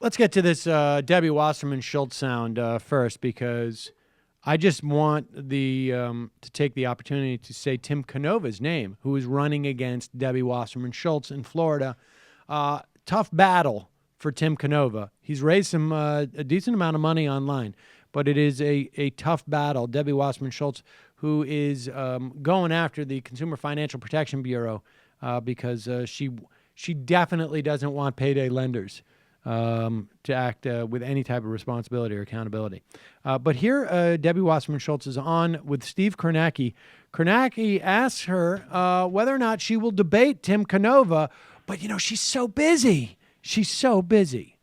Let's get to this Debbie Wasserman Schultz sound first, because I just want to take the opportunity to say Tim Canova's name, who is running against Debbie Wasserman Schultz in Florida. Tough battle for Tim Canova. He's raised a decent amount of money online, but it is a tough battle. Debbie Wasserman Schultz, who is going after the Consumer Financial Protection Bureau because she definitely doesn't want payday lenders to act with any type of responsibility or accountability. But here, Debbie Wasserman Schultz is on with Steve Kornacki. Kornacki asks her whether or not she will debate Tim Canova, but, she's so busy. She's so busy.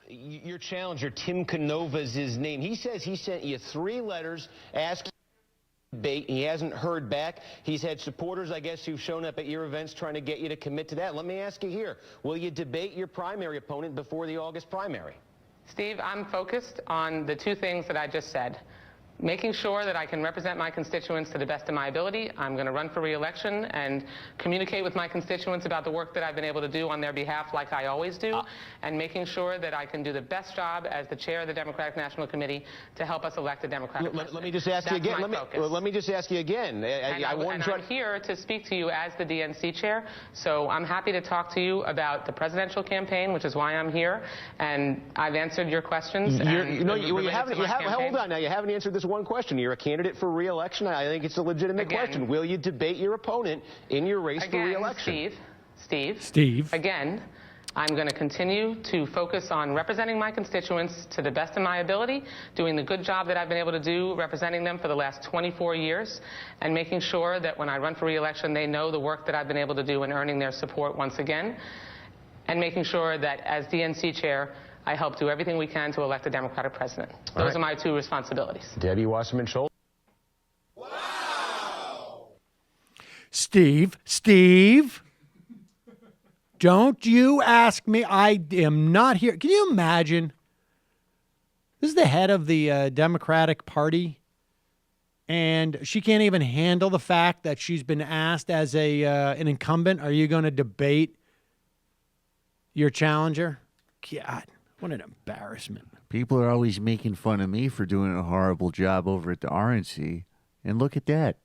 Your challenger, Tim Canova's his name. He says he sent you 3 letters asking debate. He hasn't heard back. He's had supporters, I guess, who've shown up at your events trying to get you to commit to that. Let me ask you here, will you debate your primary opponent before the August primary? Steve, I'm focused on the 2 things that I just said. Making sure that I can represent my constituents to the best of my ability. I'm going to run for re-election and communicate with my constituents about the work that I've been able to do on their behalf, like I always do, and making sure that I can do the best job as the chair of the Democratic National Committee to help us elect a Democratic president. Let me just ask you again. Let me just ask you again. I'm here to speak to you as the DNC chair, so I'm happy to talk to you about the presidential campaign, which is why I'm here, and I've answered your questions. Hold on now. You haven't answered this one question. You're a candidate for re-election. I think it's a legitimate question. Will you debate your opponent in your race for re-election? Steve. Again, I'm going to continue to focus on representing my constituents to the best of my ability, doing the good job that I've been able to do representing them for the last 24 years, and making sure that when I run for re-election, they know the work that I've been able to do in earning their support once again, and making sure that as DNC chair, I help do everything we can to elect a Democratic president. Those are my 2 responsibilities. Debbie Wasserman Schultz. Wow! Steve, don't you ask me. I am not here. Can you imagine? This is the head of the Democratic Party, and she can't even handle the fact that she's been asked as an incumbent, are you going to debate your challenger? God. What an embarrassment. People are always making fun of me for doing a horrible job over at the RNC. And look at that.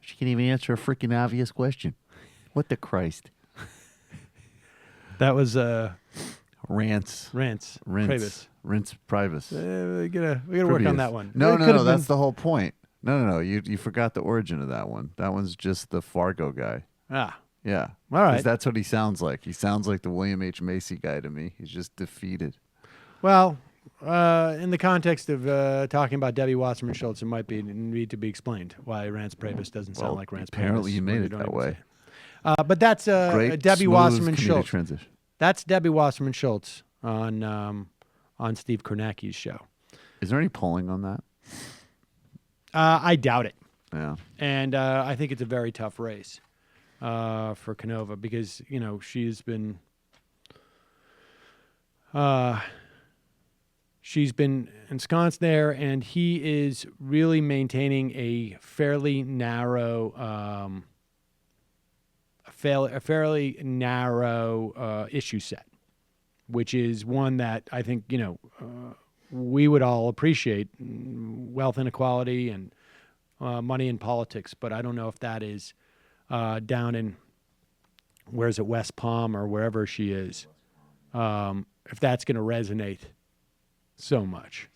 She can't even answer a freaking obvious question. What the Christ? That was Rants. Priebus. Rinse Priebus. We gotta work on that one. No. That's the whole point. No. You forgot the origin of that one. That one's just the Fargo guy. Ah. Yeah. All right. That's what he sounds like. He sounds like the William H. Macy guy to me. He's just defeated. Well, in the context of talking about Debbie Wasserman Schultz, it might need to be explained why Rance Priebus doesn't sound like Rance Priebus. Apparently you made it that way. But that's Debbie Wasserman Schultz. Transition. That's Debbie Wasserman Schultz on Steve Kornacki's show. Is there any polling on that? I doubt it. Yeah. And I think it's a very tough race for Canova because, she's been ensconced there, and he is really maintaining a fairly narrow issue set, which is one that I think, we would all appreciate, wealth inequality and money in politics. But I don't know if that is down in, West Palm or wherever she is, if that's going to resonate so much.